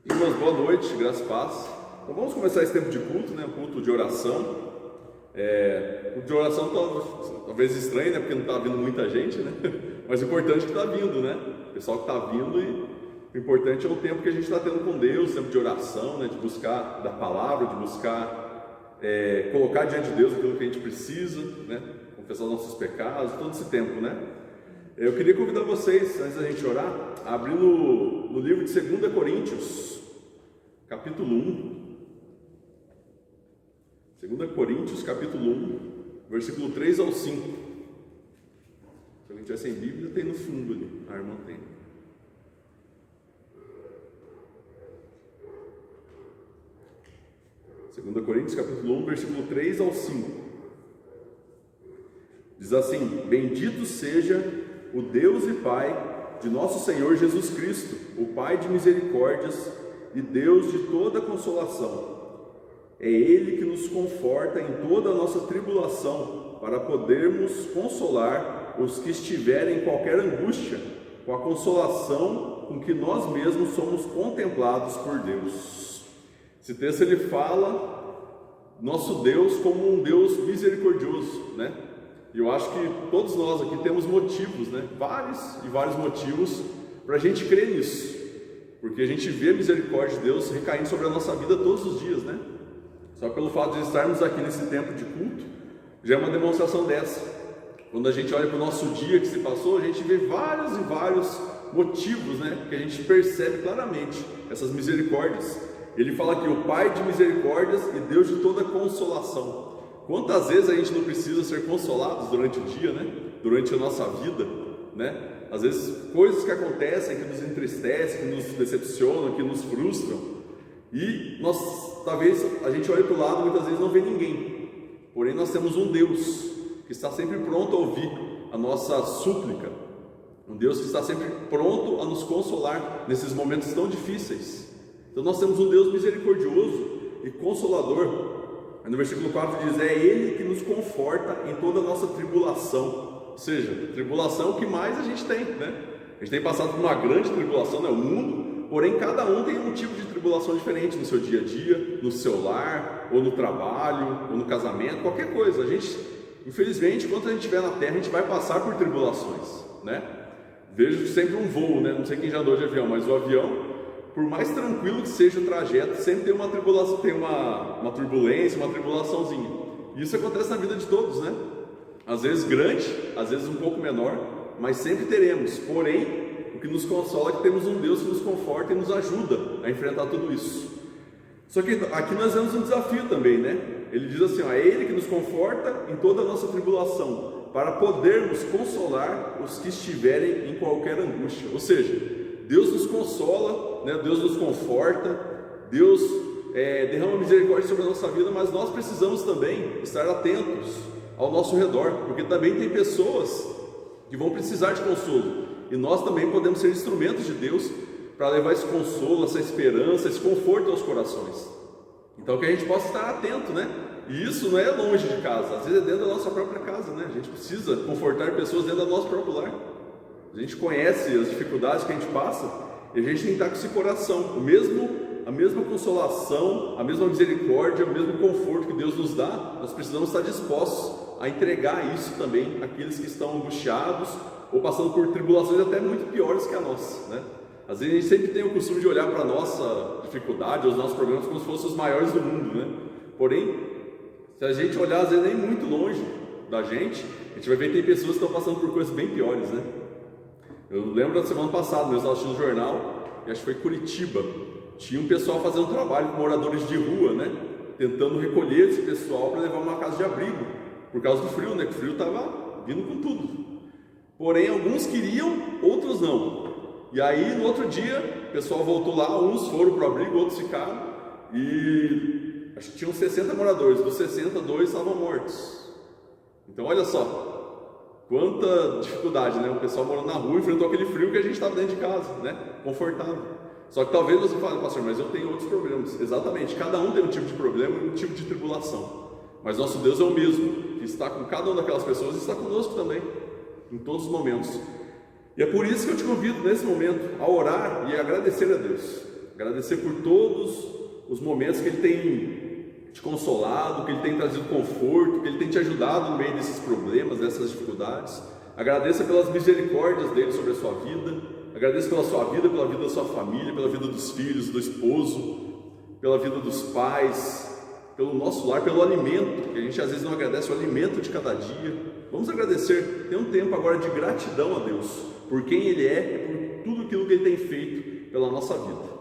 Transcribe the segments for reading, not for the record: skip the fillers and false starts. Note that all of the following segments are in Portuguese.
Irmãos, boa noite, graça e paz. Então vamos começar esse tempo de culto, né? Um culto de oração. Culto de oração talvez estranho, né? Porque não está vindo muita gente, né? Mas o importante é que está vindo, né? O pessoal que está vindo, e o importante é o tempo que a gente está tendo com Deus, tempo de oração, né? De buscar da palavra, de buscar colocar diante de Deus aquilo que a gente precisa, né? Confessar os nossos pecados, todo esse tempo, né? Eu queria convidar vocês, antes da gente orar, a abrir no livro de 2 Coríntios, capítulo 1. 2 Coríntios, capítulo 1, versículo 3 ao 5. Se alguém tiver sem Bíblia, tem no fundo ali. A irmã tem. Segunda Coríntios, capítulo 1, versículo 3 ao 5. Diz assim: Bendito seja o Deus e Pai de nosso Senhor Jesus Cristo, o Pai de misericórdias e Deus de toda consolação. É Ele que nos conforta em toda a nossa tribulação, para podermos consolar os que estiverem em qualquer angústia, com a consolação com que nós mesmos somos contemplados por Deus. Esse texto ele fala nosso Deus como um Deus misericordioso, né? E eu acho que todos nós aqui temos motivos, né? Vários motivos para a gente crer nisso, porque a gente vê a misericórdia de Deus recaindo sobre a nossa vida todos os dias, né? Só pelo fato de estarmos aqui nesse tempo de culto, já é uma demonstração dessa. Quando a gente olha para o nosso dia que se passou, a gente vê vários motivos, né? Que a gente percebe claramente essas misericórdias. Ele fala que o Pai de misericórdias e Deus de toda consolação. Quantas vezes a gente não precisa ser consolados durante o dia, né? Durante a nossa vida, né? Às vezes coisas que acontecem, que nos entristecem, que nos decepcionam, que nos frustram. E talvez a gente olhe para o lado e muitas vezes não vê ninguém. Porém nós temos um Deus que está sempre pronto a ouvir a nossa súplica. Um Deus que está sempre pronto a nos consolar nesses momentos tão difíceis. Então nós temos um Deus misericordioso e consolador. No versículo 4 diz: é Ele que nos conforta em toda a nossa tribulação. Ou seja, tribulação é o que mais a gente tem, né? A gente tem passado por uma grande tribulação, né? O mundo, porém cada um tem um tipo de tribulação diferente no seu dia a dia, no seu lar, ou no trabalho, ou no casamento, qualquer coisa. A gente, infelizmente, enquanto a gente estiver na terra, a gente vai passar por tribulações, né? Vejo sempre um voo, né? Não sei quem já andou de avião, mas o avião, por mais tranquilo que seja o trajeto, sempre tem uma tribulação, tem uma turbulência, uma tribulaçãozinha. E isso acontece na vida de todos, né? Às vezes grande, às vezes um pouco menor, mas sempre teremos. Porém, o que nos consola é que temos um Deus que nos conforta e nos ajuda a enfrentar tudo isso. Só que aqui nós vemos um desafio também, né? Ele diz assim: é Ele que nos conforta em toda a nossa tribulação, para podermos consolar os que estiverem em qualquer angústia. Ou seja, Deus nos consola, né? Deus nos conforta, Deus derrama misericórdia sobre a nossa vida, mas nós precisamos também estar atentos ao nosso redor, porque também tem pessoas que vão precisar de consolo, e nós também podemos ser instrumentos de Deus para levar esse consolo, essa esperança, esse conforto aos corações. Então que a gente possa estar atento, né? E isso não é longe de casa, às vezes é dentro da nossa própria casa, né? A gente precisa confortar pessoas dentro do nosso próprio lar. A gente conhece as dificuldades que a gente passa, e a gente tem que estar com esse coração, a mesma consolação, a mesma misericórdia, o mesmo conforto que Deus nos dá. Nós precisamos estar dispostos a entregar isso também àqueles que estão angustiados ou passando por tribulações até muito piores que a nossa, né? Às vezes a gente sempre tem o costume de olhar para a nossa dificuldade, os nossos problemas, como se fossem os maiores do mundo, né? Porém, se a gente olhar às vezes nem muito longe da gente, a gente vai ver que tem pessoas que estão passando por coisas bem piores, né? Eu lembro da semana passada, eu estava assistindo um jornal, e acho que foi Curitiba, tinha um pessoal fazendo trabalho com moradores de rua, né? Tentando recolher esse pessoal para levar uma casa de abrigo, por causa do frio, né? Que o frio estava vindo com tudo. Porém, alguns queriam, outros não. E aí, no outro dia, o pessoal voltou lá, uns foram para o abrigo, outros ficaram, e acho que tinham 60 moradores, dos 60, 2 estavam mortos. Então, olha só. Quanta dificuldade, né? O pessoal morando na rua enfrentou aquele frio que a gente estava dentro de casa, né? Confortável. Só que talvez você fale: pastor, mas eu tenho outros problemas. Exatamente, cada um tem um tipo de problema e um tipo de tribulação. Mas nosso Deus é o mesmo, que está com cada uma daquelas pessoas e está conosco também, em todos os momentos. E é por isso que eu te convido nesse momento a orar e agradecer a Deus. Agradecer por todos os momentos que Ele tem te consolado, que Ele tem trazido conforto, que Ele tem te ajudado no meio desses problemas, dessas dificuldades. Agradeça pelas misericórdias dele sobre a sua vida. Agradeça pela sua vida, pela vida da sua família, pela vida dos filhos, do esposo, pela vida dos pais, pelo nosso lar, pelo alimento, que a gente às vezes não agradece, o alimento de cada dia. Vamos agradecer. Tem um tempo agora de gratidão a Deus, por quem Ele é e por tudo aquilo que Ele tem feito pela nossa vida.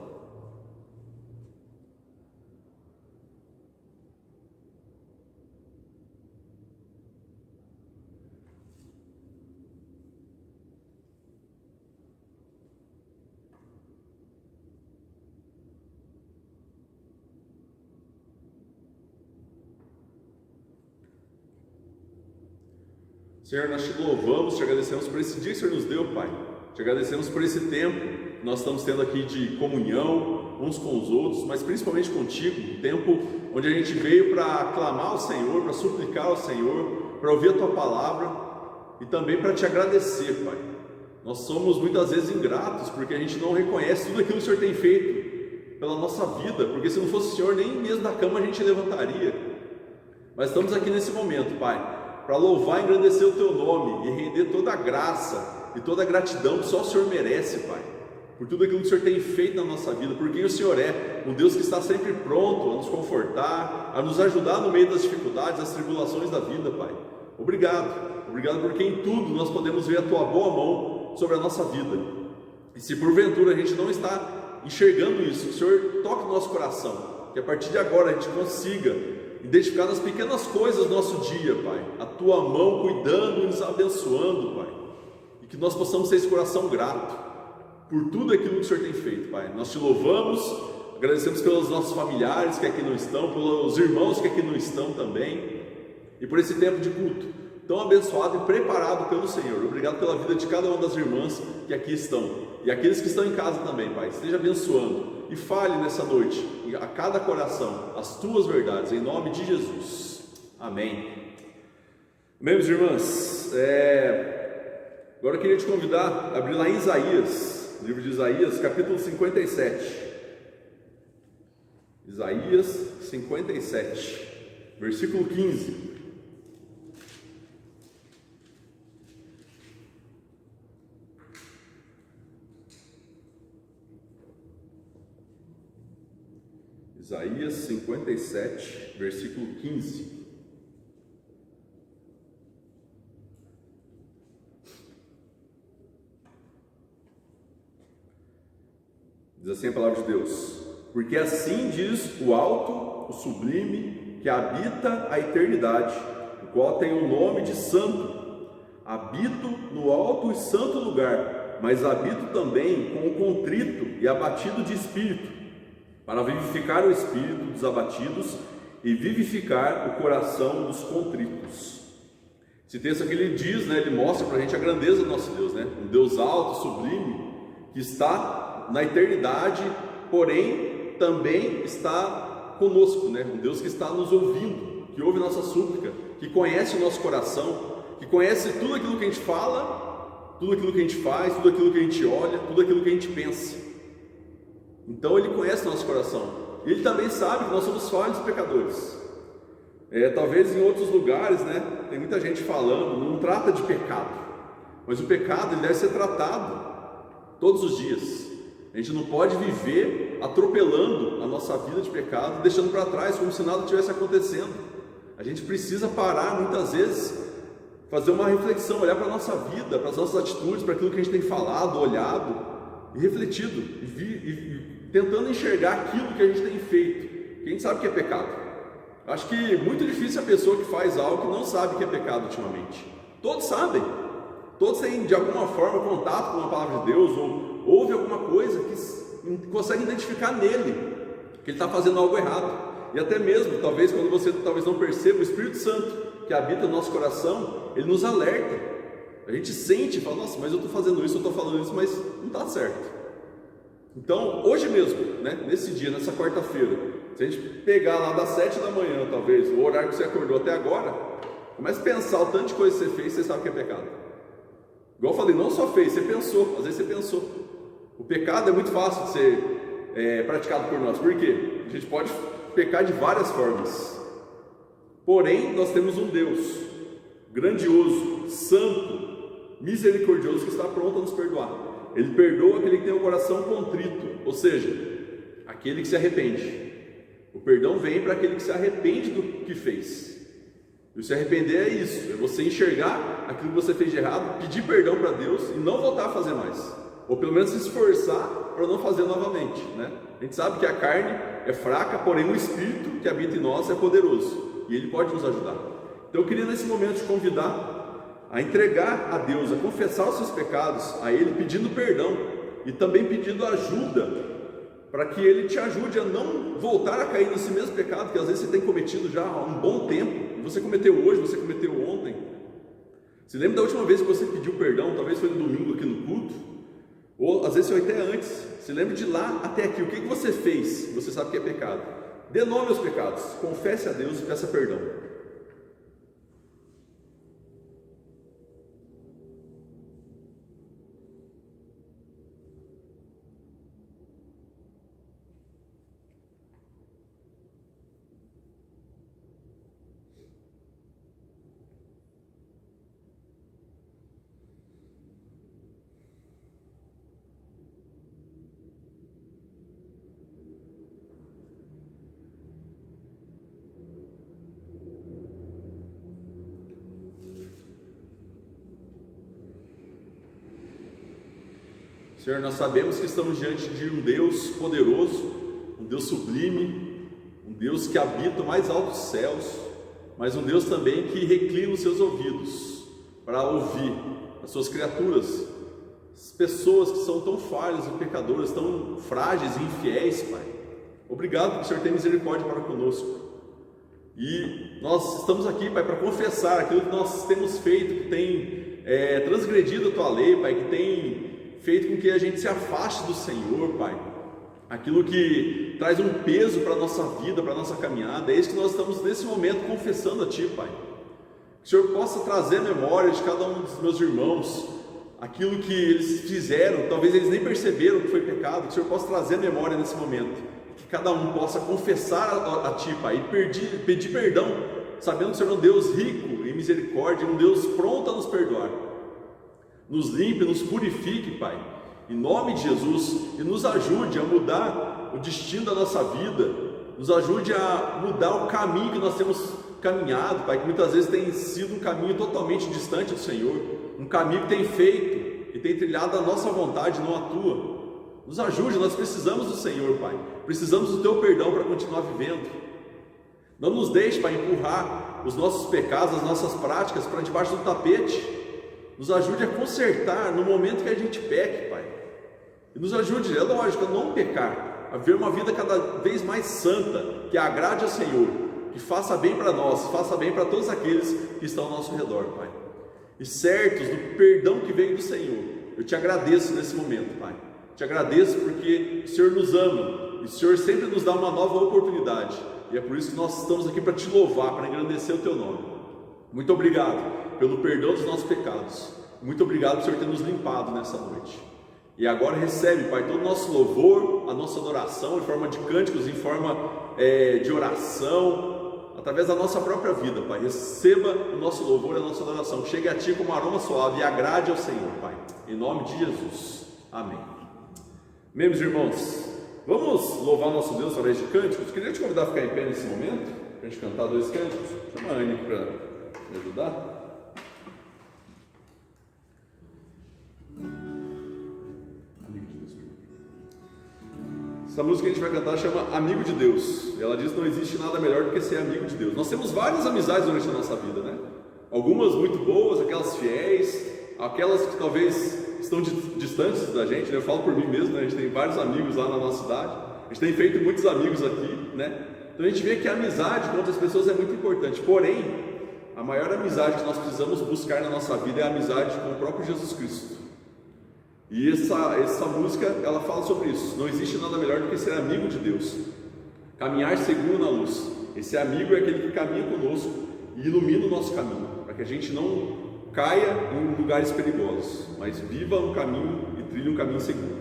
Senhor, nós te louvamos, te agradecemos por esse dia que o Senhor nos deu, Pai. Te agradecemos por esse tempo que nós estamos tendo aqui de comunhão uns com os outros, mas principalmente contigo, um tempo onde a gente veio para clamar ao Senhor, para suplicar ao Senhor, para ouvir a Tua palavra e também para te agradecer, Pai. Nós somos muitas vezes ingratos porque a gente não reconhece tudo aquilo que o Senhor tem feito pela nossa vida, porque se não fosse o Senhor, nem mesmo da cama a gente levantaria. Mas estamos aqui nesse momento, Pai, para louvar e engrandecer o Teu nome e render toda a graça e toda a gratidão que só o Senhor merece, Pai, por tudo aquilo que o Senhor tem feito na nossa vida, por quem o Senhor é, um Deus que está sempre pronto a nos confortar, a nos ajudar no meio das dificuldades, das tribulações da vida, Pai. Obrigado porque em tudo nós podemos ver a Tua boa mão sobre a nossa vida. E se porventura a gente não está enxergando isso, o Senhor toque no nosso coração, que a partir de agora a gente consiga identificar nas pequenas coisas do nosso dia, Pai, a Tua mão cuidando e nos abençoando, Pai, e que nós possamos ter esse coração grato por tudo aquilo que o Senhor tem feito, Pai. Nós te louvamos, agradecemos pelos nossos familiares que aqui não estão, pelos irmãos que aqui não estão também, e por esse tempo de culto tão abençoado e preparado pelo Senhor. Obrigado pela vida de cada uma das irmãs que aqui estão, e aqueles que estão em casa também, Pai. Esteja abençoando e fale nessa noite a cada coração as Tuas verdades, em nome de Jesus. Amém. Meus irmãos, agora eu queria te convidar a abrir lá em Isaías, livro de Isaías, capítulo 57. Isaías 57, versículo 15. Isaías 57, versículo 15. Diz assim a palavra de Deus: porque assim diz o alto, o sublime, que habita a eternidade, o qual tem o nome de santo. Habito no alto e santo lugar, mas habito também com o contrito e abatido de espírito, para vivificar o espírito dos abatidos e vivificar o coração dos contritos. Esse texto aqui ele diz, ele mostra para a gente a grandeza do nosso Deus, um Deus alto, sublime, que está na eternidade, porém também está conosco, um Deus que está nos ouvindo, que ouve nossa súplica, que conhece o nosso coração, que conhece tudo aquilo que a gente fala, tudo aquilo que a gente faz, tudo aquilo que a gente olha, tudo aquilo que a gente pensa. Então Ele conhece o nosso coração, e Ele também sabe que nós somos falhos e pecadores. Talvez em outros lugares, tem muita gente falando, não trata de pecado, mas o pecado ele deve ser tratado todos os dias. A gente não pode viver atropelando a nossa vida de pecado, deixando para trás como se nada tivesse acontecendo. A gente precisa parar muitas vezes, fazer uma reflexão, olhar para a nossa vida, para as nossas atitudes, para aquilo que a gente tem falado, olhado e refletido, e tentando enxergar aquilo que a gente tem feito, que a gente sabe que é pecado. Acho que muito difícil a pessoa que faz algo que não sabe que é pecado ultimamente. Todos sabem, todos têm de alguma forma contato com a palavra de Deus, ou ouve alguma coisa que consegue identificar nele que ele está fazendo algo errado. E até mesmo, talvez quando você não perceba, o Espírito Santo que habita no nosso coração, ele nos alerta. A gente sente e fala: nossa, mas eu estou fazendo isso, eu estou falando isso, mas não está certo. Então, hoje mesmo, nesse dia, nessa quarta-feira, se a gente pegar lá das 7 da manhã, talvez, o horário que você acordou até agora, comece a pensar o tanto de coisa que você fez, você sabe que é pecado. Igual eu falei, não só fez, você pensou, às vezes você pensou. O pecado é muito fácil de ser praticado por nós. Por quê? A gente pode pecar de várias formas. Porém, nós temos um Deus grandioso, santo, misericordioso, que está pronto a nos perdoar. Ele perdoa aquele que tem o coração contrito, ou seja, aquele que se arrepende. O perdão vem para aquele que se arrepende do que fez. E se arrepender é isso, é você enxergar aquilo que você fez de errado, pedir perdão para Deus e não voltar a fazer mais, ou pelo menos se esforçar para não fazer novamente, né? A gente sabe que a carne é fraca, porém o Espírito que habita em nós é poderoso e Ele pode nos ajudar. Então eu queria nesse momento te convidar a entregar a Deus, a confessar os seus pecados a Ele, pedindo perdão e também pedindo ajuda para que Ele te ajude a não voltar a cair nesse mesmo pecado que às vezes você tem cometido já há um bom tempo. Você cometeu hoje, você cometeu ontem. Se lembra da última vez que você pediu perdão? Talvez foi no domingo aqui no culto, ou às vezes foi até antes. Se lembra de lá até aqui, o que você fez? Você sabe que é pecado. Dê nome aos pecados, confesse a Deus e peça perdão. Senhor, nós sabemos que estamos diante de um Deus poderoso, um Deus sublime, um Deus que habita o mais alto dos céus, mas um Deus também que reclina os seus ouvidos para ouvir as suas criaturas, as pessoas que são tão falhas e pecadoras, tão frágeis e infiéis, Pai. Obrigado porque o Senhor tem misericórdia para conosco. E nós estamos aqui, Pai, para confessar aquilo que nós temos feito, que tem transgredido a Tua lei, Pai, que tem feito com que a gente se afaste do Senhor, Pai. Aquilo que traz um peso para a nossa vida, para a nossa caminhada. É isso que nós estamos nesse momento confessando a Ti, Pai. Que o Senhor possa trazer a memória de cada um dos meus irmãos, aquilo que eles fizeram, talvez eles nem perceberam que foi pecado. Que o Senhor possa trazer a memória nesse momento. Que cada um possa confessar a Ti, Pai, e pedir perdão, sabendo que o Senhor é um Deus rico em misericórdia, um Deus pronto a nos perdoar. Nos limpe, nos purifique, Pai, em nome de Jesus, e nos ajude a mudar o destino da nossa vida, nos ajude a mudar o caminho que nós temos caminhado, Pai, que muitas vezes tem sido um caminho totalmente distante do Senhor, um caminho que tem feito e tem trilhado a nossa vontade, não a Tua. Nos ajude, nós precisamos do Senhor, Pai, precisamos do Teu perdão para continuar vivendo. Não nos deixe, Pai, empurrar os nossos pecados, as nossas práticas para debaixo do tapete. Nos ajude a consertar no momento que a gente peque, Pai. E nos ajude, é lógico, a não pecar, a ver uma vida cada vez mais santa, que agrade ao Senhor, que faça bem para nós, faça bem para todos aqueles que estão ao nosso redor, Pai. E certos do perdão que vem do Senhor, eu Te agradeço nesse momento, Pai. Te agradeço porque o Senhor nos ama e o Senhor sempre nos dá uma nova oportunidade. E é por isso que nós estamos aqui para Te louvar, para engrandecer o Teu nome. Muito obrigado pelo perdão dos nossos pecados. Muito obrigado por o Senhor ter nos limpado nessa noite. E agora recebe, Pai, todo o nosso louvor, a nossa adoração em forma de cânticos, em forma de oração, através da nossa própria vida, Pai. Receba o nosso louvor e a nossa adoração. Chegue a Ti como um aroma suave e agrade ao Senhor, Pai. Em nome de Jesus. Amém. Meus irmãos, vamos louvar nosso Deus através de cânticos. Queria te convidar a ficar em pé nesse momento, para a gente cantar 2 cânticos. Chama a Anne para me ajudar. Essa música que a gente vai cantar chama Amigo de Deus. Ela diz que não existe nada melhor do que ser amigo de Deus. Nós temos várias amizades durante a nossa vida, né? Algumas muito boas, aquelas fiéis, aquelas que talvez estão distantes da gente, né? Eu falo por mim mesmo, né? A gente tem vários amigos lá na nossa cidade. A gente tem feito muitos amigos aqui, né? Então a gente vê que a amizade com outras pessoas é muito importante. Porém, a maior amizade que nós precisamos buscar na nossa vida é a amizade com o próprio Jesus Cristo. E essa música, ela fala sobre isso. Não existe nada melhor do que ser amigo de Deus. Caminhar seguro na luz. Esse amigo é aquele que caminha conosco e ilumina o nosso caminho, para que a gente não caia em lugares perigosos, mas viva um caminho e trilhe um caminho seguro.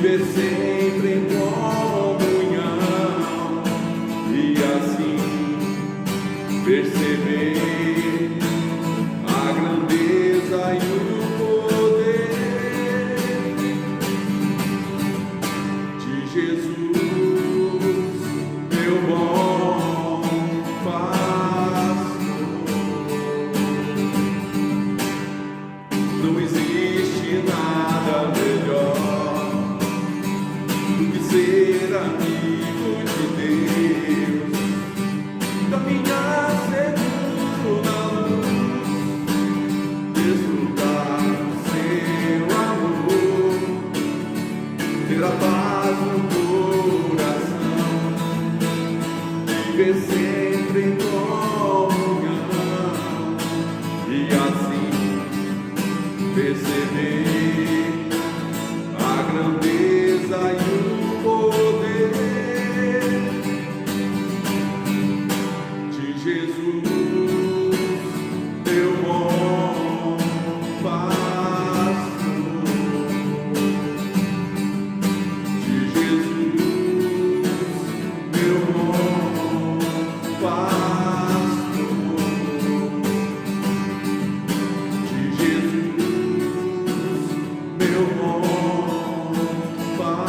viver sempre em comunhão e assim perceber a grandeza e o poder de Jesus, meu bom pastor. Não existe nada melhor do que ser amigo de Deus, caminhar seguro na luz, desfrutar do seu amor, ter a paz no coração, viver sempre em comunhão e assim perceber a grandeza e o poder de Jesus, meu bom pastor, de Jesus, meu bom pastor, de Jesus, meu bom pastor.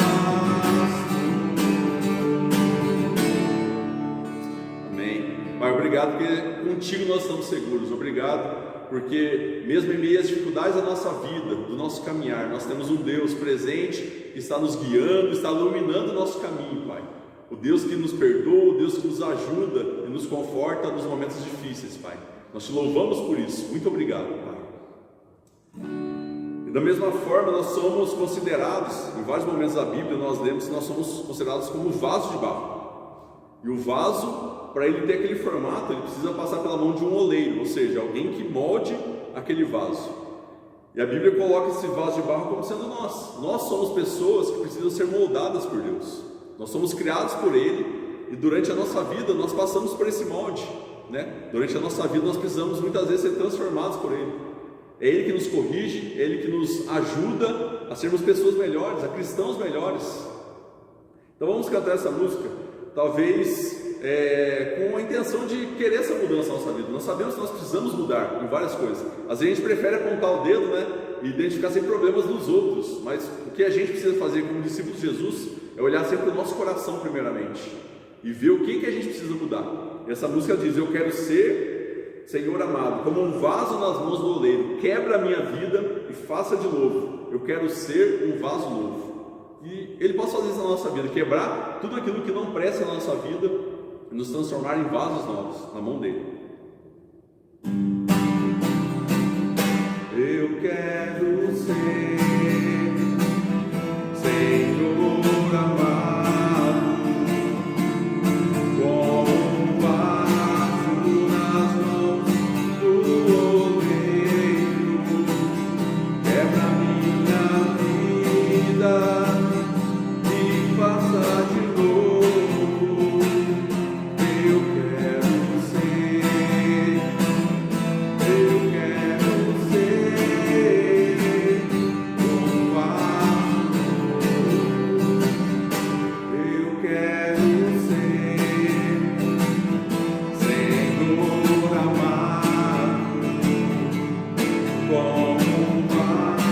Amém. Pai, obrigado porque contigo nós estamos seguros. Obrigado porque mesmo em meio às dificuldades da nossa vida, do nosso caminhar, nós temos um Deus presente que está nos guiando, está iluminando o nosso caminho, Pai. O Deus que nos perdoa, o Deus que nos ajuda e nos conforta nos momentos difíceis, Pai. Nós te louvamos por isso. Muito obrigado, Pai. E da mesma forma, nós somos considerados, em vários momentos da Bíblia, nós lemos que nós somos considerados como vaso de barro. E o vaso, para ele ter aquele formato, ele precisa passar pela mão de um oleiro, ou seja, alguém que molde aquele vaso. E a Bíblia coloca esse vaso de barro como sendo nós. Nós somos pessoas que precisam ser moldadas por Deus. Nós somos criados por Ele e durante a nossa vida nós passamos por esse molde, né? Durante a nossa vida nós precisamos muitas vezes ser transformados por Ele. É Ele que nos corrige, é Ele que nos ajuda a sermos pessoas melhores, a cristãos melhores. Então vamos cantar essa música, talvez com a intenção de querer essa mudança na nossa vida. Nós sabemos que nós precisamos mudar em várias coisas. Às vezes a gente prefere apontar o dedo, né, e identificar sem problemas nos outros, mas o que a gente precisa fazer como discípulos de Jesus é olhar sempre o nosso coração primeiramente e ver o que a gente precisa mudar. E essa música diz: eu quero ser, Senhor amado, como um vaso nas mãos do oleiro, quebra a minha vida e faça de novo. Eu quero ser um vaso novo. E Ele pode fazer isso na nossa vida, quebrar tudo aquilo que não presta na nossa vida e nos transformar em vasos novos, na mão dEle. Eu quero ser, Senhor amado, como um vaso nas mãos do oleiro, quebra minha vida e faça de novo. Eu quero ser, eu quero ser um vaso. Eu quero ser, Senhor amado, como um vaso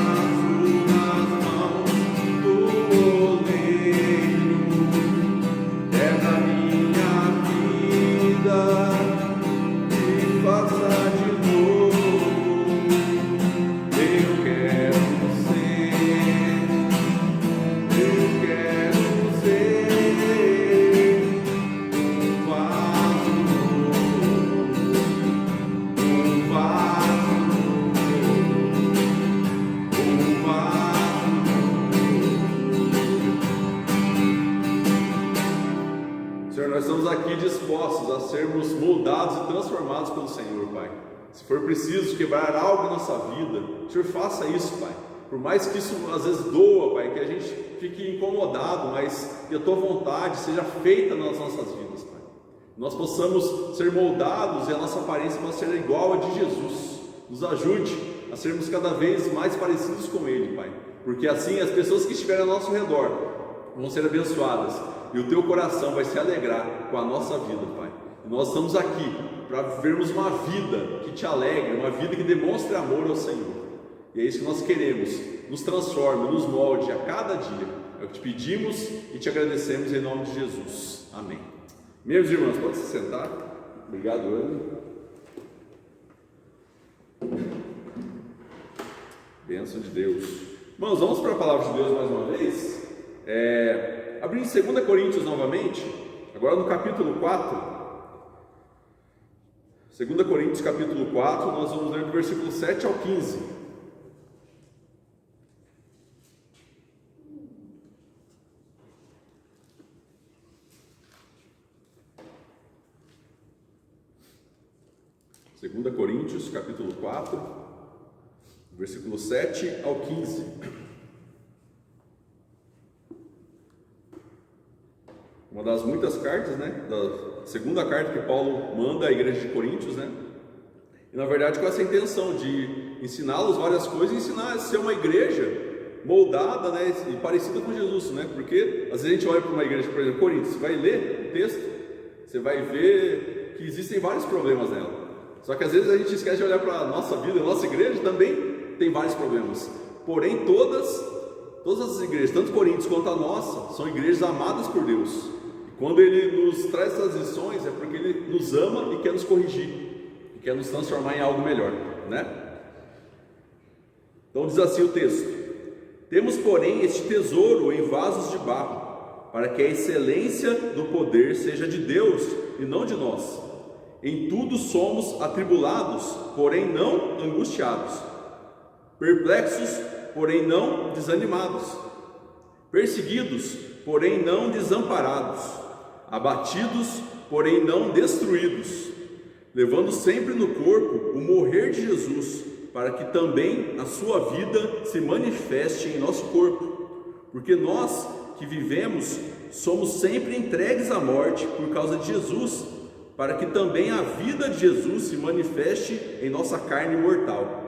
nas mãos do oleiro, quebra minha vida e faça de novo. Eu quero ser, eu quero ser um vaso novo, um vaso Senhor, nós estamos aqui dispostos a sermos moldados e transformados pelo Senhor, Pai. Se for preciso quebrar algo na nossa vida, o Senhor faça isso, Pai. Por mais que isso às vezes doa, Pai, que a gente fique incomodado, mas que a Tua vontade seja feita nas nossas vidas, Pai. Nós possamos ser moldados e a nossa aparência possa ser igual a de Jesus. Nos ajude a sermos cada vez mais parecidos com Ele, Pai. porque assim as pessoas que estiverem ao nosso redor vão ser abençoadas e o teu coração vai se alegrar com a nossa vida, Pai. Nós estamos aqui para vivermos uma vida que te alegre, uma vida que demonstre amor ao Senhor. E é isso que nós queremos. Nos transforme, nos molde a cada dia. É o que te pedimos e te agradecemos em nome de Jesus. Amém. Meus irmãos, pode se sentar. Obrigado, Ana. Bênção de Deus. Irmãos, vamos para a palavra de Deus mais uma vez. Abrindo em 2 Coríntios novamente, agora no capítulo 4. 2 Coríntios capítulo 4, nós vamos ler do versículo 7 ao 15. Segunda Coríntios capítulo 4, versículo 7 ao 15. Uma das muitas cartas, né? Da segunda carta que Paulo manda à igreja de Coríntios, né? E na verdade com essa intenção de ensiná-los várias coisas e ensinar a ser uma igreja moldada, né? E parecida com Jesus, né? Porque às vezes a gente olha para uma igreja, por exemplo, Coríntios, você vai ler o texto, você vai ver que existem vários problemas nela. Só que às vezes a gente esquece de olhar para a nossa vida, a nossa igreja também tem vários problemas. Porém, todas as igrejas, tanto Coríntios quanto a nossa, são igrejas amadas por Deus. E quando Ele nos traz essas lições, é porque Ele nos ama e quer nos corrigir, e quer nos transformar em algo melhor, né? Então diz assim o texto: temos, porém, este tesouro em vasos de barro, para que a excelência do poder seja de Deus e não de nós. Em tudo somos atribulados, porém não angustiados, perplexos, porém não desanimados, perseguidos, porém não desamparados, abatidos, porém não destruídos, levando sempre no corpo o morrer de Jesus, para que também a sua vida se manifeste em nosso corpo, porque nós que vivemos somos sempre entregues à morte por causa de Jesus, para que também a vida de Jesus se manifeste em nossa carne mortal.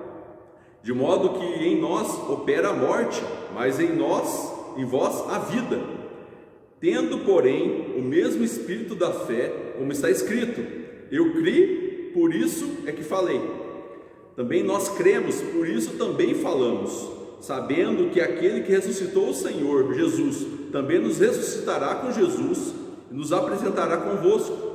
De modo que em nós opera a morte, mas em vós a vida. Tendo, porém, o mesmo espírito da fé, como está escrito: eu criei, por isso é que falei. Também nós cremos, por isso também falamos, sabendo que aquele que ressuscitou o Senhor Jesus também nos ressuscitará com Jesus e nos apresentará convosco.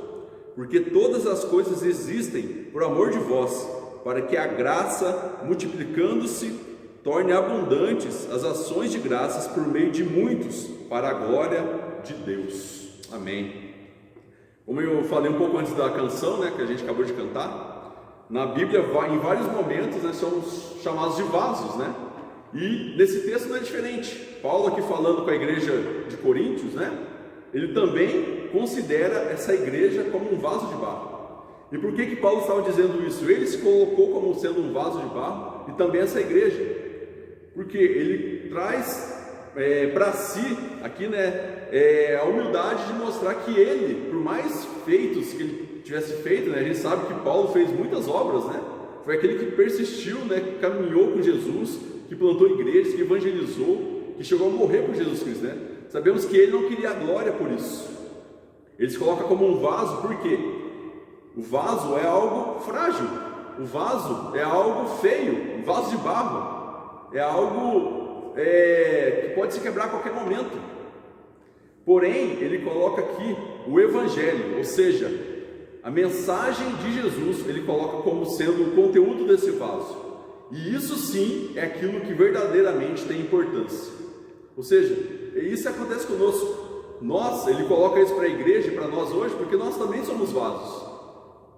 Porque todas as coisas existem por amor de vós, para que a graça, multiplicando-se, torne abundantes as ações de graças por meio de muitos, para a glória de Deus. Amém. Como eu falei um pouco antes da canção, né, que a gente acabou de cantar, na Bíblia, em vários momentos, né, somos chamados de vasos, né? E nesse texto não é diferente. Paulo aqui falando com a igreja de Coríntios, né? Ele também considera essa igreja como um vaso de barro. E por que Paulo estava dizendo isso? Ele se colocou como sendo um vaso de barro e também essa igreja, porque ele traz para si aqui, né, a humildade de mostrar que ele, por mais feitos que ele tivesse feito, né, a gente sabe que Paulo fez muitas obras, né? Foi aquele que persistiu, né, que caminhou com Jesus, que plantou igrejas, que evangelizou, que chegou a morrer por Jesus Cristo, né? Sabemos que ele não queria a glória por isso. Ele se coloca como um vaso, por quê? O vaso é algo frágil, o vaso é algo feio, um vaso de barro é algo que pode se quebrar a qualquer momento. Porém, ele coloca aqui o Evangelho, ou seja, a mensagem de Jesus, ele coloca como sendo o conteúdo desse vaso. E isso sim é aquilo que verdadeiramente tem importância. Ou seja, isso acontece conosco. Nós, ele coloca isso para a igreja e para nós hoje, porque nós também somos vasos.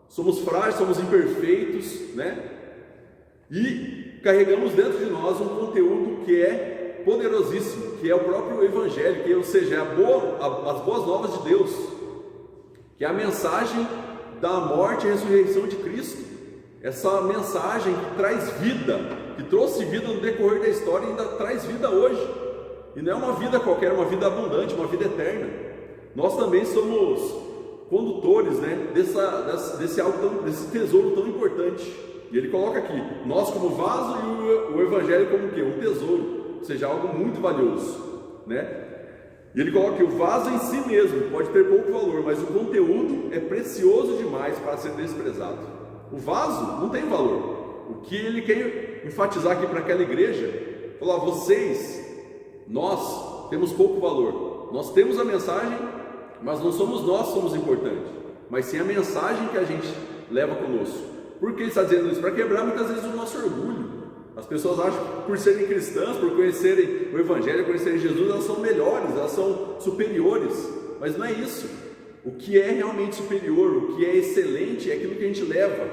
Somos frágeis, somos imperfeitos, né? E carregamos dentro de nós um conteúdo que é poderosíssimo, que é o próprio Evangelho, que, ou seja, as boas novas de Deus, que é a mensagem da morte e ressurreição de Cristo. Essa mensagem que traz vida, que trouxe vida no decorrer da história e ainda traz vida hoje. E não é uma vida qualquer, é uma vida abundante, uma vida eterna. Nós também somos condutores, né, desse tesouro tão importante. E ele coloca aqui, nós como vaso e o Evangelho como o quê? Um tesouro. ou seja, algo muito valioso, né? E ele coloca que o vaso em si mesmo pode ter pouco valor, mas o conteúdo é precioso demais para ser desprezado. O vaso não tem valor. O que ele quer enfatizar aqui para aquela igreja, falar, nós temos pouco valor. Nós temos a mensagem, mas não somos nós que somos importantes, mas sim a mensagem que a gente leva conosco. Por que ele está dizendo isso? Para quebrar muitas vezes o nosso orgulho. As pessoas acham que por serem cristãs, por conhecerem o Evangelho, conhecerem Jesus, elas são melhores, elas são superiores, mas não é isso. O que é realmente superior, o que é excelente é aquilo que a gente leva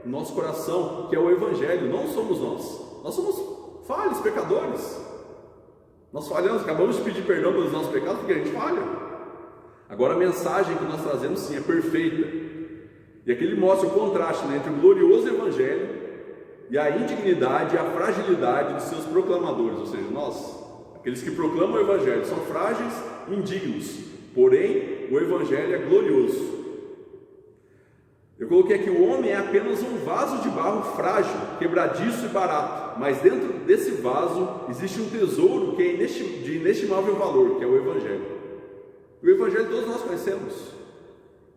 no nosso coração, que é o Evangelho. Não somos nós somos falhos, pecadores. Nós falhamos, acabamos de pedir perdão pelos nossos pecados porque a gente falha. Agora a mensagem que nós trazemos sim é perfeita, e aqui ele mostra o contraste, né, entre o glorioso Evangelho e a indignidade e a fragilidade dos seus proclamadores, ou seja, nós, aqueles que proclamam o Evangelho, são frágeis e indignos, porém o Evangelho é glorioso. Eu coloquei aqui, o homem é apenas um vaso de barro frágil, quebradiço e barato, mas dentro desse vaso existe um tesouro que é de inestimável valor, que é o Evangelho. O Evangelho todos nós conhecemos,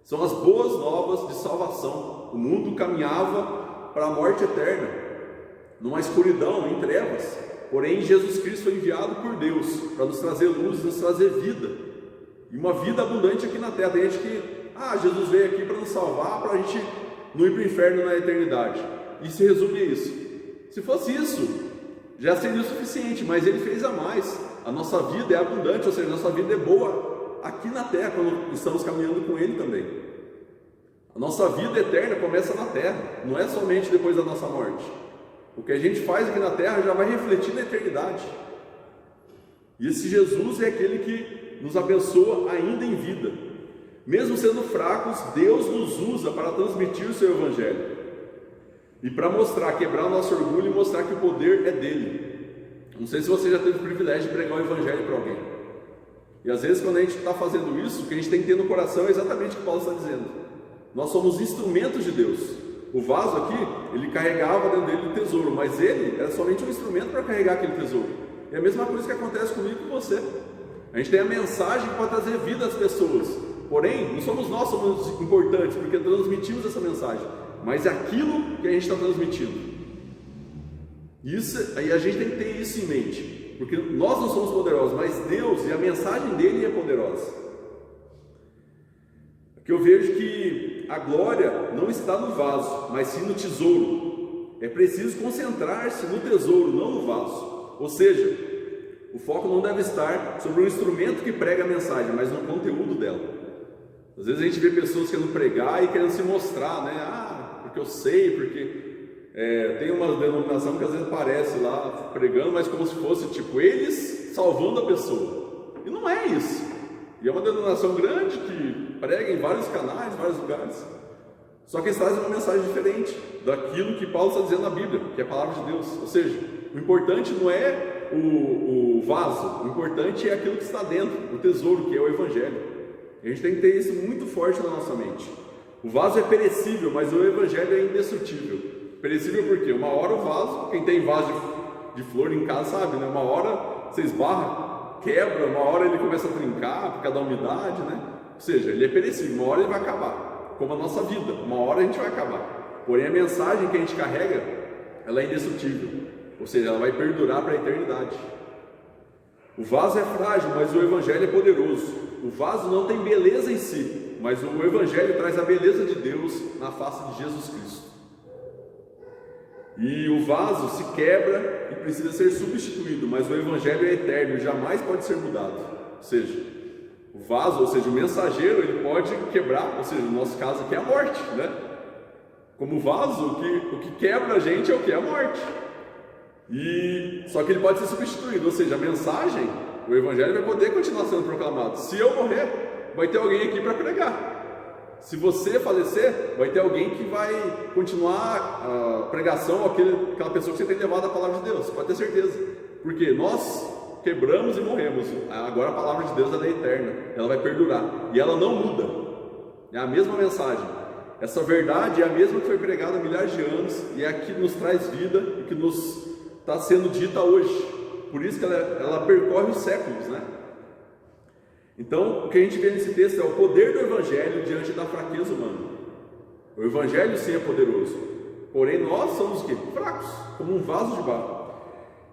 são as boas novas de salvação. O mundo caminhava para a morte eterna, numa escuridão, em trevas, porém Jesus Cristo foi enviado por Deus para nos trazer luz, nos trazer vida, e uma vida abundante aqui na terra. Tem gente que, Jesus veio aqui para nos salvar, para a gente não ir para o inferno na eternidade, e se resume a isso. Se fosse isso, já seria o suficiente, mas ele fez a mais. A nossa vida é abundante, ou seja, a nossa vida é boa aqui na terra, quando estamos caminhando com ele também. A nossa vida eterna começa na terra, não é somente depois da nossa morte. O que a gente faz aqui na terra já vai refletir na eternidade. E esse Jesus é aquele que nos abençoa ainda em vida. Mesmo sendo fracos, Deus nos usa para transmitir o seu Evangelho e para mostrar, quebrar o nosso orgulho e mostrar que o poder é dele. Não sei se você já teve o privilégio de pregar o Evangelho para alguém. E às vezes quando a gente está fazendo isso, o que a gente tem que ter no coração é exatamente o que Paulo está dizendo. Nós somos instrumentos de Deus. O vaso aqui, ele carregava dentro dele o tesouro, mas ele era somente um instrumento para carregar aquele tesouro. E a mesma coisa que acontece comigo e com você. A gente tem a mensagem que pode trazer vida às pessoas, porém, não somos nós que somos importantes, porque transmitimos essa mensagem, mas é aquilo que a gente está transmitindo. Isso, aí a gente tem que ter isso em mente, porque nós não somos poderosos, mas Deus e a mensagem dele é poderosa. Aqui eu vejo que a glória não está no vaso, mas sim no tesouro. É preciso concentrar-se no tesouro, não no vaso. Ou seja, o foco não deve estar sobre o instrumento que prega a mensagem, mas no conteúdo dela. Às vezes a gente vê pessoas querendo pregar e querendo se mostrar, né? Porque eu sei, porque tem uma denominação que às vezes aparece lá pregando, mas como se fosse tipo eles salvando a pessoa. E não é isso. E é uma denominação grande que prega em vários canais, vários lugares. Só que eles trazem uma mensagem diferente daquilo que Paulo está dizendo na Bíblia, que é a palavra de Deus. Ou seja, o importante não é o vaso, o importante é aquilo que está dentro, o tesouro, que é o Evangelho. A gente tem que ter isso muito forte na nossa mente. O vaso é perecível, mas o Evangelho é indestrutível. Perecível porque uma hora o vaso, quem tem vaso de flor em casa sabe, né? Uma hora você esbarra, quebra, uma hora ele começa a trincar por causa da umidade, né? Ou seja, ele é perecível, uma hora ele vai acabar, como a nossa vida, uma hora a gente vai acabar. Porém a mensagem que a gente carrega, ela é indestrutível, ou seja, ela vai perdurar para a eternidade. O vaso é frágil, mas o Evangelho é poderoso. O vaso não tem beleza em si, mas o Evangelho traz a beleza de Deus na face de Jesus Cristo. E o vaso se quebra e precisa ser substituído, mas o Evangelho é eterno e jamais pode ser mudado. Ou seja, o vaso, ou seja, o mensageiro, ele pode quebrar, ou seja, no nosso caso aqui é a morte, né? Como vaso, o que quebra a gente é o que? É a morte. Só que ele pode ser substituído, ou seja, a mensagem, o Evangelho vai poder continuar sendo proclamado. Se eu morrer, vai ter alguém aqui para pregar. Se você falecer, vai ter alguém que vai continuar a pregação, aquela pessoa que você tem levado a palavra de Deus, pode ter certeza. Porque nós quebramos e morremos, agora a palavra de Deus ela é eterna, ela vai perdurar, e ela não muda, é a mesma mensagem. Essa verdade é a mesma que foi pregada há milhares de anos, e é a que nos traz vida, e que nos está sendo dita hoje. por isso que ela percorre os séculos, né? Então, o que a gente vê nesse texto é o poder do Evangelho diante da fraqueza humana. O Evangelho sim é poderoso, porém nós somos o quê? Fracos, como um vaso de barro.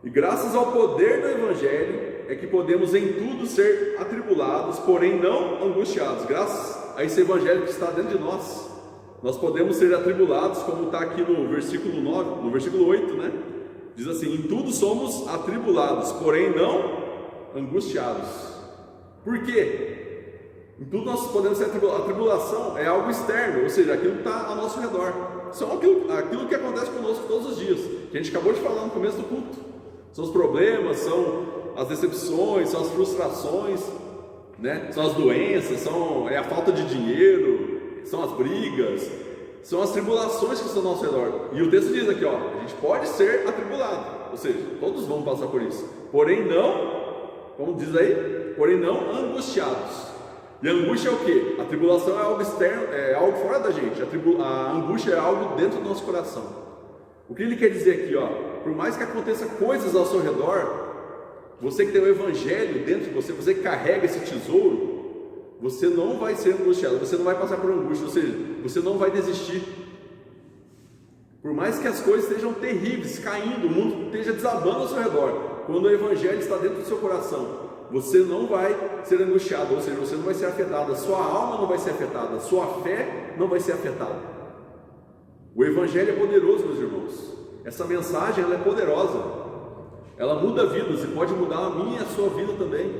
E graças ao poder do Evangelho é que podemos em tudo ser atribulados, porém não angustiados. Graças a esse Evangelho que está dentro de nós, nós podemos ser atribulados, como está aqui no versículo 9, no versículo 8, né? Diz assim: em tudo somos atribulados, porém não angustiados. Por quê? Em tudo nós podemos ser atribulados. A tribulação é algo externo, ou seja, aquilo que está ao nosso redor. São aquilo que acontece conosco todos os dias, que a gente acabou de falar no começo do culto. São os problemas, são as decepções, são as frustrações, né? São as doenças, é a falta de dinheiro, são as brigas, são as tribulações que estão ao nosso redor. E o texto diz aqui, ó, a gente pode ser atribulado, ou seja, todos vão passar por isso, porém não, como diz aí, porém não angustiados. E a angústia é o quê? A tribulação é algo externo, é algo fora da gente. A angústia é algo dentro do nosso coração. O que ele quer dizer aqui, ó? Por mais que aconteça coisas ao seu redor, você que tem o Evangelho dentro de você, você que carrega esse tesouro, você não vai ser angustiado, você não vai passar por angústia, ou seja, você não vai desistir. Por mais que as coisas estejam terríveis, caindo, o mundo esteja desabando ao seu redor, quando o Evangelho está dentro do seu coração, você não vai ser angustiado, ou seja, você não vai ser afetado, a sua alma não vai ser afetada, a sua fé não vai ser afetada. O Evangelho é poderoso, meus irmãos. Essa mensagem ela é poderosa, ela muda vidas e pode mudar a minha e a sua vida também.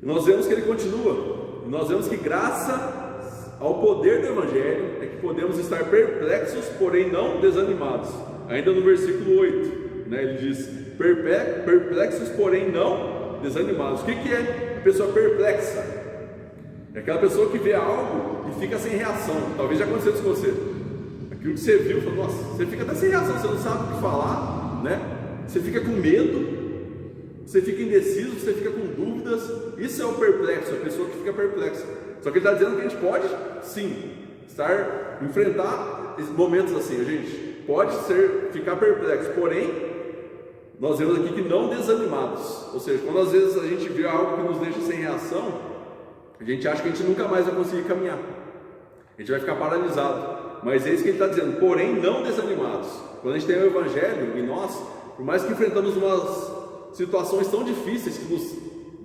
E nós vemos que ele continua, e nós vemos que graças ao poder do Evangelho é que podemos estar perplexos, porém não desanimados. Ainda no versículo 8, né, ele diz: perplexos, porém não desanimados. O que é a pessoa perplexa? É aquela pessoa que vê algo e fica sem reação. Talvez já aconteceu isso com você. Aquilo que você viu, fala, nossa, você fica até sem reação, você não sabe o que falar, né? Você fica com medo, você fica indeciso, você fica com dúvidas. Isso é o perplexo, a pessoa que fica perplexa. Só que ele está dizendo que a gente pode, sim, enfrentar esses momentos assim. A gente pode ficar perplexo, porém nós vemos aqui que não desanimados. Ou seja, quando às vezes a gente vê algo que nos deixa sem reação, a gente acha que a gente nunca mais vai conseguir caminhar, a gente vai ficar paralisado. Mas é isso que ele está dizendo, porém não desanimados. Quando a gente tem o Evangelho em nós, por mais que enfrentamos umas situações tão difíceis que nos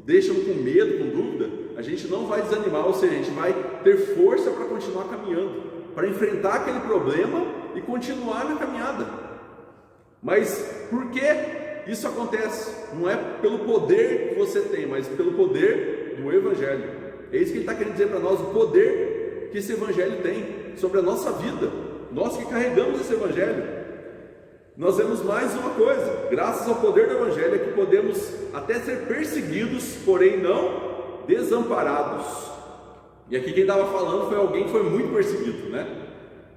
deixam com medo, com dúvida, a gente não vai desanimar, ou seja, a gente vai ter força para continuar caminhando, para enfrentar aquele problema e continuar na caminhada. Mas por que isso acontece? Não é pelo poder que você tem, mas pelo poder do Evangelho. É isso que ele está querendo dizer para nós, o poder que esse Evangelho tem sobre a nossa vida. Nós que carregamos esse Evangelho. Nós vemos mais uma coisa: graças ao poder do Evangelho é que podemos até ser perseguidos, porém não desamparados. E aqui quem estava falando foi alguém que foi muito perseguido, né?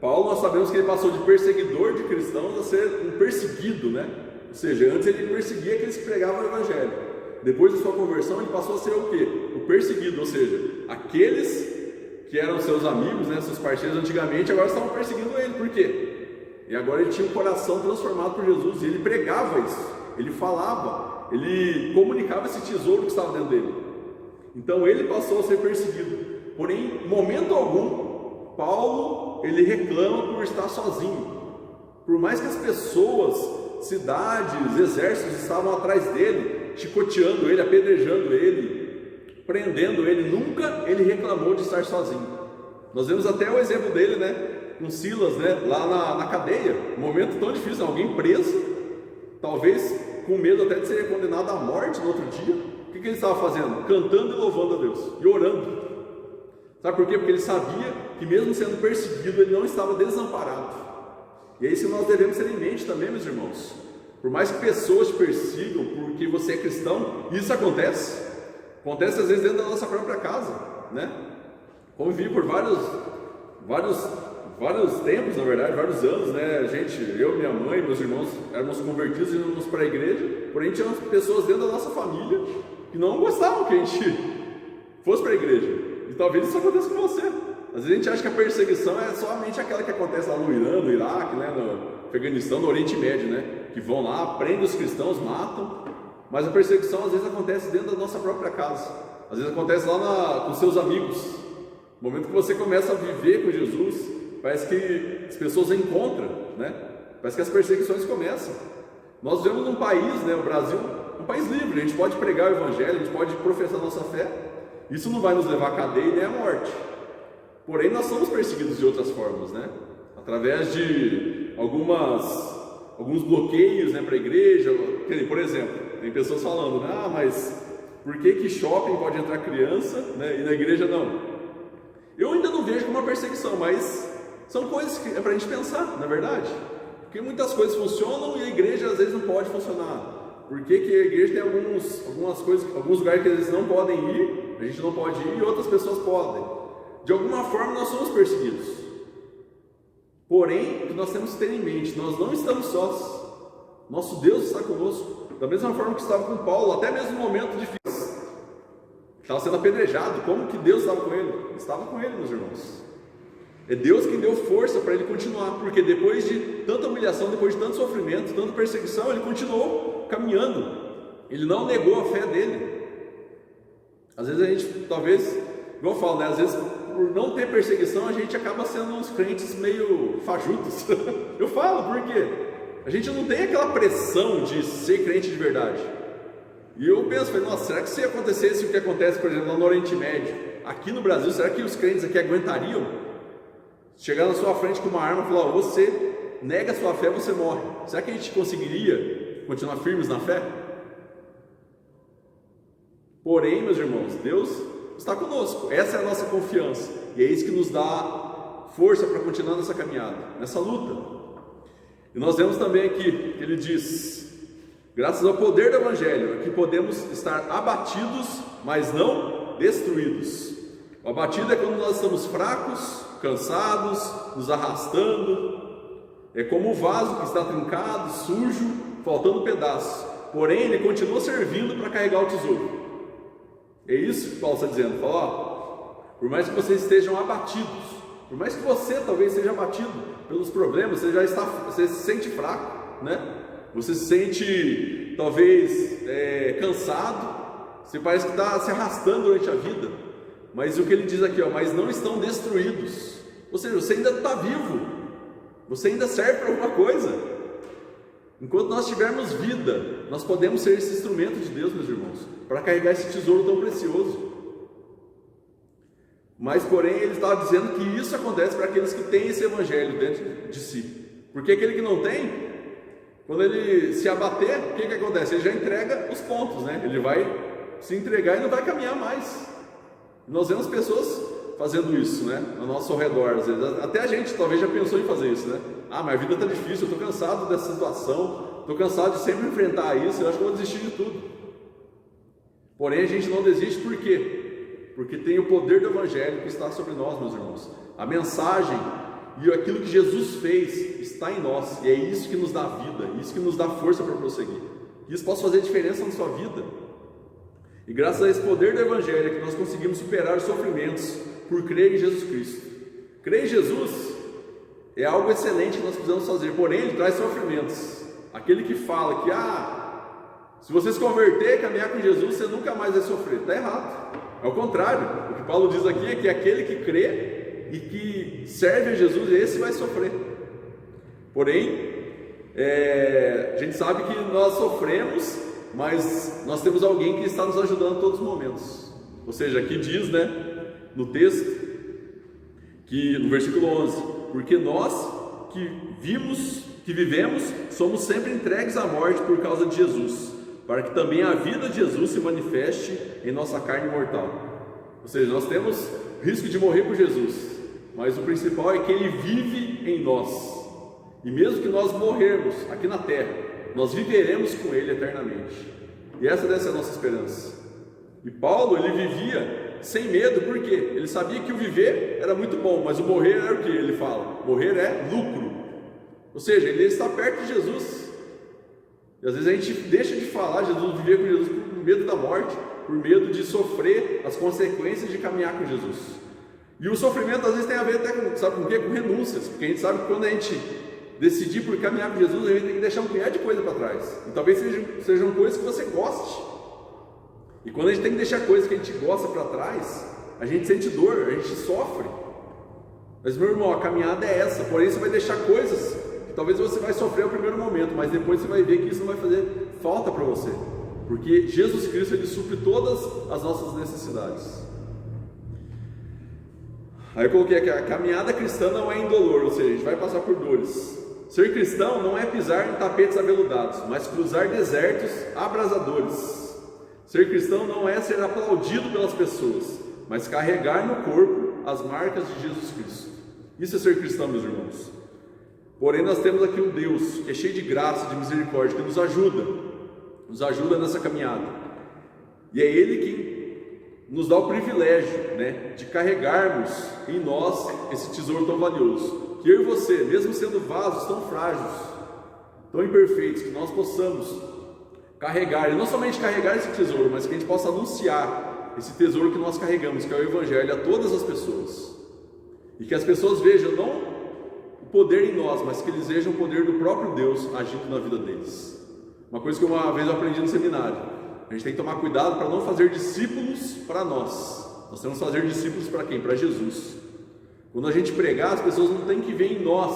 Paulo, nós sabemos que ele passou de perseguidor de cristãos a ser um perseguido, né? Ou seja, antes ele perseguia aqueles que pregavam o Evangelho. Depois da sua conversão, ele passou a ser o quê? O perseguido, ou seja, aqueles que eram seus amigos, né, seus parceiros antigamente, agora estavam perseguindo ele. Por quê? E agora ele tinha um coração transformado por Jesus, e ele pregava isso, ele falava, ele comunicava esse tesouro que estava dentro dele. Então ele passou a ser perseguido. Porém, em momento algum, Paulo, ele reclama por estar sozinho. Por mais que as pessoas, cidades, exércitos estavam atrás dele, chicoteando ele, apedrejando ele, prendendo ele, nunca ele reclamou de estar sozinho. Nós vemos até o exemplo dele, né, com Silas, né, lá na cadeia, um momento tão difícil, alguém preso, talvez com medo até de ser condenado à morte no outro dia. O que ele estava fazendo? Cantando e louvando a Deus, e orando. Sabe por quê? Porque ele sabia que mesmo sendo perseguido, ele não estava desamparado. E é isso que nós devemos ter em mente também, meus irmãos. Por mais que pessoas te persigam porque você é cristão, isso acontece às vezes dentro da nossa própria casa, né? Convivi por vários tempos, na verdade, vários anos, né? Eu, minha mãe, meus irmãos éramos convertidos e íamos para a igreja, porém tinha pessoas dentro da nossa família que não gostavam que a gente fosse para a igreja. E talvez isso aconteça com você. Às vezes a gente acha que a perseguição é somente aquela que acontece lá no Irã, no Iraque, né? Afeganistão, no Oriente Médio, né? Que vão lá, prendem os cristãos, matam, mas a perseguição às vezes acontece dentro da nossa própria casa, às vezes acontece lá com seus amigos. No momento que você começa a viver com Jesus, parece que as pessoas encontram, né? Parece que as perseguições começam. Nós vivemos num país, né, o Brasil, um país livre, a gente pode pregar o Evangelho, a gente pode professar a nossa fé, isso não vai nos levar à cadeia nem à morte. Porém, nós somos perseguidos de outras formas, né? Através de alguns bloqueios, né, para a igreja. Por exemplo, tem pessoas falando, mas por que shopping pode entrar criança, né, e na igreja não? Eu ainda não vejo como uma perseguição, mas são coisas que é para a gente pensar, na verdade. Porque muitas coisas funcionam e a igreja às vezes não pode funcionar. Por que a igreja tem algumas coisas, alguns lugares que eles não podem ir, a gente não pode ir e outras pessoas podem. De alguma forma nós somos perseguidos. Porém, o que nós temos que ter em mente, nós não estamos sós. Nosso Deus está conosco. Da mesma forma que estava com Paulo, até mesmo no momento difícil. Estava sendo apedrejado, como que Deus estava com ele? Estava com ele, meus irmãos. É Deus quem deu força para ele continuar, porque depois de tanta humilhação, depois de tanto sofrimento, tanta perseguição, ele continuou caminhando. Ele não negou a fé dele. Às vezes a gente, talvez, igual eu falo, né? Às vezes, por não ter perseguição, a gente acaba sendo uns crentes meio fajutos. Eu falo, por quê? A gente não tem aquela pressão de ser crente de verdade. E eu penso, nossa, será que se acontecesse o que acontece, por exemplo, lá no Oriente Médio, aqui no Brasil, será que os crentes aqui aguentariam? Chegar na sua frente com uma arma e falar, você nega a sua fé, você morre. Será que a gente conseguiria continuar firmes na fé? Porém, meus irmãos, Deus está conosco. Essa é a nossa confiança. E é isso que nos dá força para continuar nessa caminhada, nessa luta. E nós vemos também aqui, que ele diz, graças ao poder do Evangelho, é que podemos estar abatidos, mas não destruídos. O abatido é quando nós estamos fracos, cansados, nos arrastando. É como o vaso que está trincado, sujo, faltando um pedaço. Porém, ele continua servindo para carregar o tesouro. É isso que Paulo está dizendo. Fala, por mais que vocês estejam abatidos, por mais que você talvez seja abatido pelos problemas, você se sente fraco, né? Você se sente talvez cansado, você parece que está se arrastando durante a vida. Mas o que ele diz aqui, mas não estão destruídos. Ou seja, você ainda está vivo, você ainda serve para alguma coisa. Enquanto nós tivermos vida, nós podemos ser esse instrumento de Deus, meus irmãos, para carregar esse tesouro tão precioso. Mas porém ele estava dizendo que isso acontece para aqueles que têm esse evangelho dentro de si. Porque aquele que não tem, quando ele se abater, o que acontece? Ele já entrega os pontos, né? Ele vai se entregar e não vai caminhar mais. Nós vemos pessoas fazendo isso, né? Ao nosso redor, às vezes. Até a gente talvez já pensou em fazer isso, né? Mas a vida está difícil, eu estou cansado dessa situação, estou cansado de sempre enfrentar isso, eu acho que eu vou desistir de tudo. Porém, a gente não desiste, por quê? Porque tem o poder do Evangelho que está sobre nós, meus irmãos. A mensagem e aquilo que Jesus fez está em nós, e é isso que nos dá vida, isso que nos dá força para prosseguir. Isso pode fazer diferença na sua vida. E graças a esse poder do Evangelho é que nós conseguimos superar os sofrimentos por crer em Jesus Cristo. Crer em Jesus é algo excelente que nós precisamos fazer, porém ele traz sofrimentos. Aquele que fala que se você se converter, caminhar com Jesus, você nunca mais vai sofrer, está errado. Ao contrário, o que Paulo diz aqui é que aquele que crê e que serve a Jesus, esse vai sofrer. Porém, a gente sabe que nós sofremos, mas nós temos alguém que está nos ajudando em todos os momentos. Ou seja, aqui diz, né, no texto, que no versículo 11, porque nós que vivemos, somos sempre entregues à morte por causa de Jesus, para que também a vida de Jesus se manifeste em nossa carne mortal. Ou seja, nós temos risco de morrer por Jesus, mas o principal é que Ele vive em nós. E mesmo que nós morrermos aqui na terra, nós viveremos com Ele eternamente. E essa deve ser a nossa esperança. E Paulo, ele vivia sem medo, por quê? Ele sabia que o viver era muito bom, mas o morrer era o que? Ele fala, morrer é lucro. Ou seja, ele está perto de Jesus. E às vezes a gente deixa de falar Jesus, viver com Jesus por medo da morte, por medo de sofrer as consequências de caminhar com Jesus. E o sofrimento às vezes tem a ver até com, sabe com o quê? Com renúncias. Porque a gente sabe que quando a gente decidir por caminhar com Jesus, a gente tem que deixar um punhado de coisa para trás. E talvez sejam coisas que você goste. E quando a gente tem que deixar coisas que a gente gosta para trás, a gente sente dor, a gente sofre. Mas, meu irmão, a caminhada é essa. Porém, você vai deixar coisas que talvez você vai sofrer no primeiro momento, mas depois você vai ver que isso não vai fazer falta para você, porque Jesus Cristo, Ele supre todas as nossas necessidades. Aí eu coloquei aqui: a caminhada cristã não é indolor, ou seja, a gente vai passar por dores. Ser cristão não é pisar em tapetes aveludados, mas cruzar desertos abrasadores. Ser cristão não é ser aplaudido pelas pessoas, mas carregar no corpo as marcas de Jesus Cristo. Isso é ser cristão, meus irmãos. Porém, nós temos aqui um Deus que é cheio de graça, de misericórdia, que nos ajuda nessa caminhada. E é Ele quem nos dá o privilégio, de carregarmos em nós esse tesouro tão valioso. Que eu e você, mesmo sendo vasos tão frágeis, tão imperfeitos, que nós possamos carregar, e não somente carregar esse tesouro, mas que a gente possa anunciar esse tesouro que nós carregamos, que é o Evangelho, a todas as pessoas. E que as pessoas vejam não o poder em nós, mas que eles vejam o poder do próprio Deus agindo na vida deles. Uma coisa que uma vez eu aprendi no seminário: a gente tem que tomar cuidado para não fazer discípulos para nós. Nós temos que fazer discípulos para quem? Para Jesus. Quando a gente pregar, as pessoas não têm que ver em nós: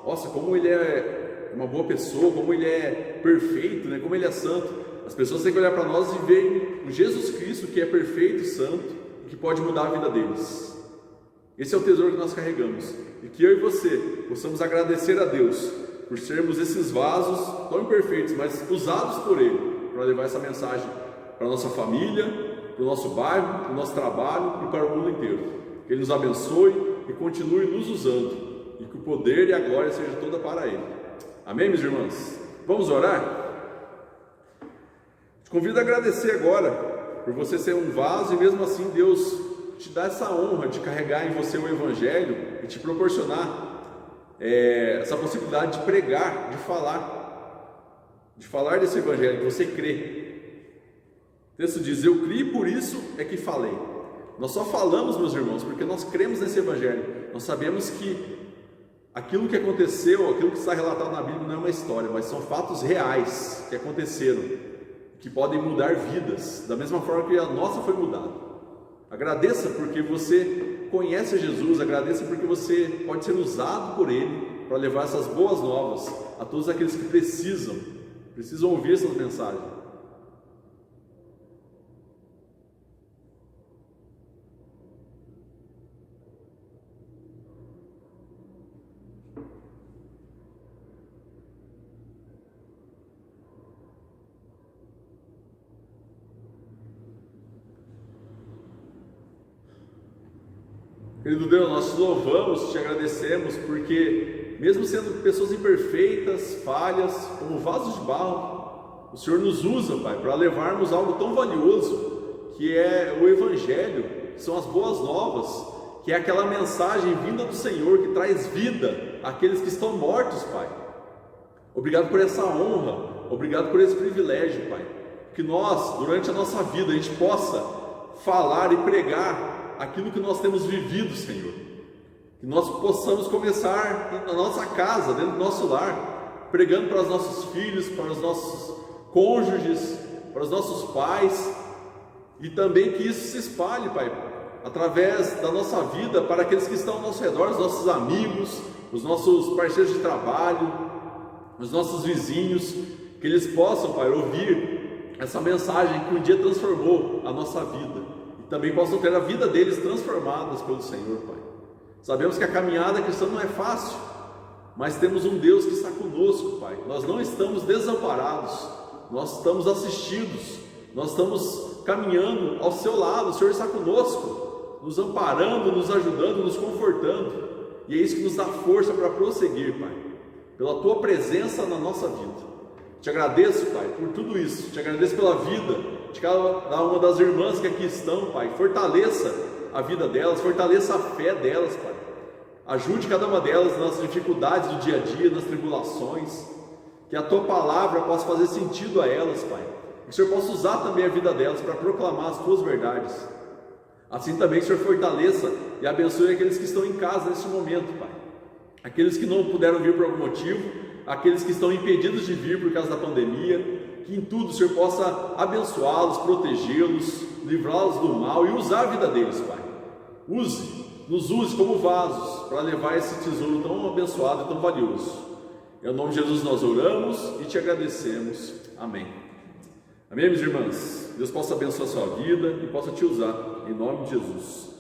nossa, como ele é uma boa pessoa, como ele é perfeito, como ele é santo. As pessoas têm que olhar para nós e ver o Jesus Cristo, que é perfeito e santo, e que pode mudar a vida deles. Esse é o tesouro que nós carregamos. E que eu e você possamos agradecer a Deus por sermos esses vasos tão imperfeitos, mas usados por Ele para levar essa mensagem para a nossa família, para o nosso bairro, para o nosso trabalho e para o mundo inteiro. Que Ele nos abençoe e continue nos usando, e que o poder e a glória seja toda para Ele. Amém, meus irmãos? Vamos orar? Te convido a agradecer agora por você ser um vaso, e mesmo assim Deus te dá essa honra de carregar em você o Evangelho e te proporcionar essa possibilidade de pregar, de falar desse Evangelho que você crê. O texto diz: eu criei, por isso é que falei. Nós só falamos, meus irmãos, porque nós cremos nesse Evangelho. Nós sabemos que aquilo que aconteceu, aquilo que está relatado na Bíblia não é uma história, mas são fatos reais que aconteceram, que podem mudar vidas, da mesma forma que a nossa foi mudada. Agradeça porque você conhece Jesus, agradeça porque você pode ser usado por Ele para levar essas boas novas a todos aqueles que precisam ouvir essas mensagens. Querido Deus, nós te louvamos, te agradecemos, porque mesmo sendo pessoas imperfeitas, falhas, como vasos de barro, o Senhor nos usa, Pai, para levarmos algo tão valioso, que é o Evangelho, que são as boas novas, que é aquela mensagem vinda do Senhor, que traz vida àqueles que estão mortos, Pai. Obrigado por essa honra, obrigado por esse privilégio, Pai, que nós, durante a nossa vida, a gente possa falar e pregar aquilo que nós temos vivido, Senhor. Que nós possamos começar na nossa casa, dentro do nosso lar, pregando para os nossos filhos, para os nossos cônjuges, para os nossos pais, e também que isso se espalhe, Pai, através da nossa vida, para aqueles que estão ao nosso redor, os nossos amigos, os nossos parceiros de trabalho, os nossos vizinhos, que eles possam, Pai, ouvir essa mensagem que um dia transformou a nossa vida, também possam ter a vida deles transformadas pelo Senhor, Pai. Sabemos que a caminhada cristã não é fácil, mas temos um Deus que está conosco, Pai. Nós não estamos desamparados, nós estamos assistidos, nós estamos caminhando ao seu lado. O Senhor está conosco, nos amparando, nos ajudando, nos confortando, e é isso que nos dá força para prosseguir, Pai, pela Tua presença na nossa vida. Te agradeço, Pai, por tudo isso, te agradeço pela vida de cada uma das irmãs que aqui estão, Pai. Fortaleça a vida delas, fortaleça a fé delas, Pai. Ajude cada uma delas nas dificuldades do dia a dia, nas tribulações, que a Tua palavra possa fazer sentido a elas, Pai. Que o Senhor possa usar também a vida delas para proclamar as Tuas verdades. Assim também, que o Senhor fortaleça e abençoe aqueles que estão em casa neste momento, Pai. aqueles que não puderam vir por algum motivo, aqueles que estão impedidos de vir por causa da pandemia, que em tudo o Senhor possa abençoá-los, protegê-los, livrá-los do mal e usar a vida deles, Pai. Nos use como vasos para levar esse tesouro tão abençoado e tão valioso. Em nome de Jesus nós oramos e te agradecemos. Amém. Amém, minhas irmãs? Deus possa abençoar a sua vida e possa te usar, em nome de Jesus.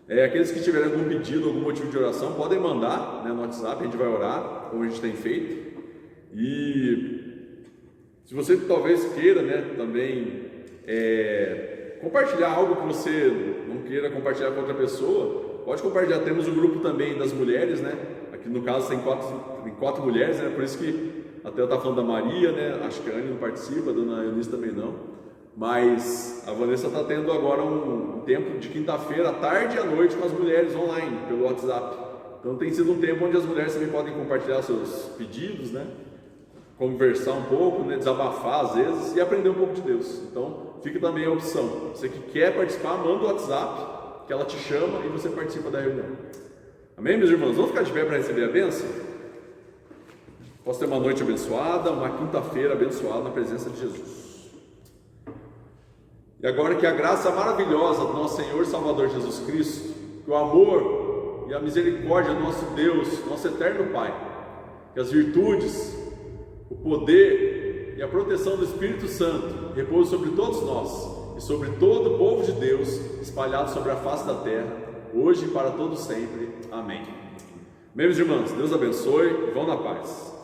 Aqueles que tiverem algum pedido, algum motivo de oração, podem mandar, no WhatsApp, a gente vai orar, como a gente tem feito. E se você talvez queira, também compartilhar algo que você não queira compartilhar com outra pessoa, pode compartilhar. Temos um grupo também das mulheres, aqui no caso tem quatro mulheres, por isso que até eu estava falando da Maria, acho que a Anne não participa, a dona Eunice também não, mas a Vanessa está tendo agora um tempo de quinta-feira, à tarde e à noite, com as mulheres online, pelo WhatsApp. Então tem sido um tempo onde as mulheres também podem compartilhar seus pedidos, conversar um pouco, desabafar às vezes e aprender um pouco de Deus. Então fica também a opção, você que quer participar, manda o WhatsApp, que ela te chama e você participa da reunião. Amém, meus irmãos? Vamos ficar de pé para receber a bênção? Posso ter uma noite abençoada, uma quinta-feira abençoada na presença de Jesus. E agora que a graça maravilhosa do nosso Senhor e Salvador Jesus Cristo, que o amor e a misericórdia do nosso Deus, nosso eterno Pai, que as virtudes, o poder e a proteção do Espírito Santo repousem sobre todos nós e sobre todo o povo de Deus espalhado sobre a face da terra, hoje e para todos sempre. Amém. Meus irmãos, Deus abençoe e vão na paz.